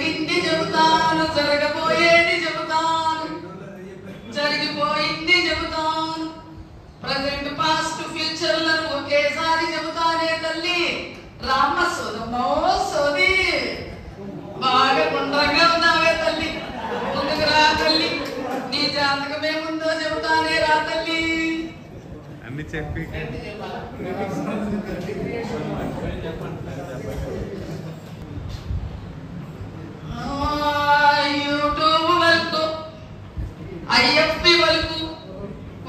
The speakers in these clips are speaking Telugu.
జరిగింది చెబుతాను, జరగబోయేది చెబుతాను, జరిగిపోయింది చెబుతాను, ప్రజెంట్ పాస్ట్ ఫ్యూచర్లను ఒకేసారి చెబుతానే తల్లి. రామ్మ సోదమ్మో సోది, బాగా గుండ్రంగా ఉన్నావే తల్లి, ముందుకు రా తల్లి, నీ జాతకం ఏముందో చెబుతానే రా తల్లి. అన్ని చెప్పి యూట్యూబ్ వరకు, ఐఎఫ్పి వరకు,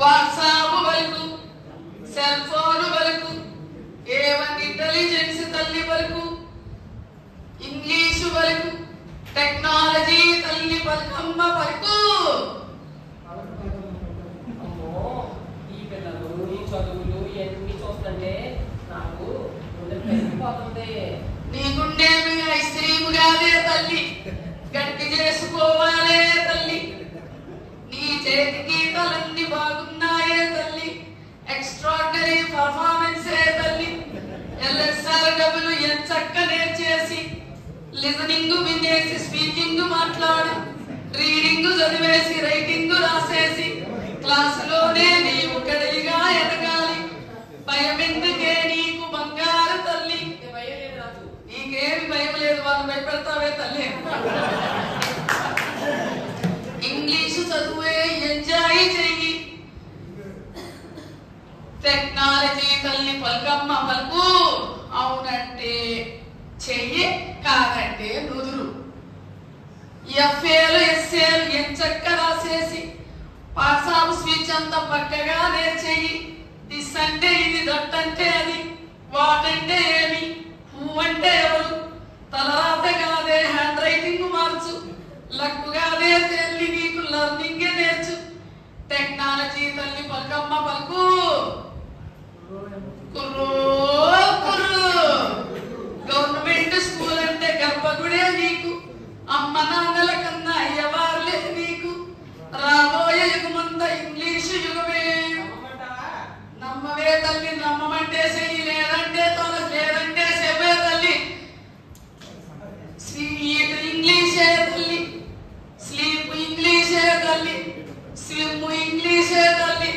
వాట్సాప్ వరకు, సెల్ ఫోన్ వరకు, ఏవన్ ఇంటెలిజెన్స్ తల్లి వరకు, ఇంగ్లీషు వరకు, టెక్నాలజీ తల్లి పలకమ్మ వరకు. ఈ పిల్లలు ఈ చదువులు ఇవన్నీ చూస్తుంటే నాకు పెరిగిపోతుంది. నీకుండేమి ఐస్ క్రీమ్ కాదే తల్లి, గట్టి చేసుకోవాలే తల్లి, నీ చేతికి తలన్నీ బాగున్నాయే తల్లి, ఎక్స్ట్రాడినరీ పర్ఫార్మెన్సే తల్లి. ఎల్ఎస్ఆర్ డబ్బులు ఎంచక్క నేర్చేసి, లిజనింగ్ వినేసి, స్పీకింగ్ మాట్లాడి, రీడింగ్ చదివేసి, రైటింగ్ రాసేసి, క్లాసులోనే నీవు కడిగా ఎదగాలి. భయం ఎందుకే నీకు బంగారు తల్లి, నీకేమి భయం లేదు, వాళ్ళు భయపెడతావే తల్లి. ఇంగ్లీషు చదువే ఎంజాయ్ చెయ్యి, టెక్నాలజీ తల్లి పలకమ్మ పలుకు. అవునంటే చెయ్యి, కాదంటే నుదురు. ఎఫ్ఏలు ఎస్ఏలు ఎంచక్క రాసేసి, వాట్సాప్ స్పీచ్ అంతా పక్కగా నేర్చేయి. దిస్ అంటే ఇది, దట్ అంటే అది, వాట్ అంటే ఏమి, హూ అంటే ఎవరు, తలరాత కాదే హ్యాండ్ రైటింగ్ మార్చు, లక్కు కాదే తల్లి నీకు లర్నింగే నేర్చు. టెక్నాలజీ తల్లి పలకమ్మ పలుకు. కుర్రో కుర్రు, గవర్నమెంట్ స్కూల్ అంటే గర్భగుడే నీకు, అమ్మ నాన్నల కన్నా అయ్యవారులే నీకు. రాబోయే యుగమంతా ఇంగ్లీషు యుగమే. నమ్మవే తల్లి, నమ్మమంటే చెయ్యి, లేదంటే తొల, లేదంటే చెవే తల్లి. స్వీట్ ఇంగ్లీషే తల్లి, స్లీప్ ఇంగ్లీషే తల్లి, స్విమ్ ఇంగ్లీషే తల్లి.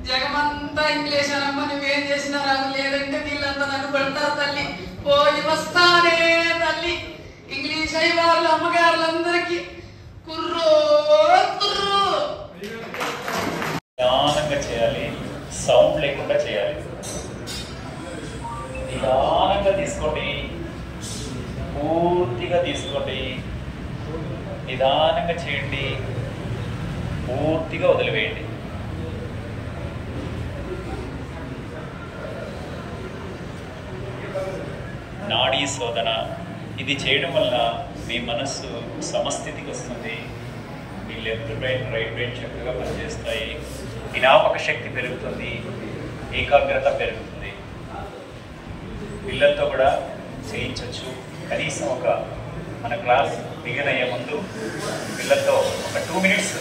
జగమంతా ఇంగ్లీష్ అనమ్మ, నువ్వేం చేసినా రాదు, లేదంటే వీళ్ళంతా నన్ను పడతారు తల్లి. పోయి వస్తానే తల్లి. ఇంగ్లీష్ అయ్యి వాళ్ళు అమ్మగారులందరికీ కుర్రో కుర్రు. నిదానంగా చేయాలి, సౌండ్ లేకుండా చేయాలి. నిదానంగా తీసుకోండి, పూర్తిగా తీసుకోండి, నిదానంగా చేయండి, పూర్తిగా వదిలివేయండి. నాడీ శోధన ఇది చేయడం వల్ల మీ మనస్సు సమస్థితికి వస్తుంది. మీ లెఫ్ట్ బ్రెయిన్ రైట్ బ్రెయిన్ చక్కగా పనిచేస్తాయి. జ్ఞాపక శక్తి పెరుగుతుంది, ఏకాగ్రత పెరుగుతుంది. పిల్లలతో కూడా చేయించవచ్చు. కనీసం మన క్లాస్ బిగిన్ అయ్యే ముందు పిల్లలతో ఒక 2 minutes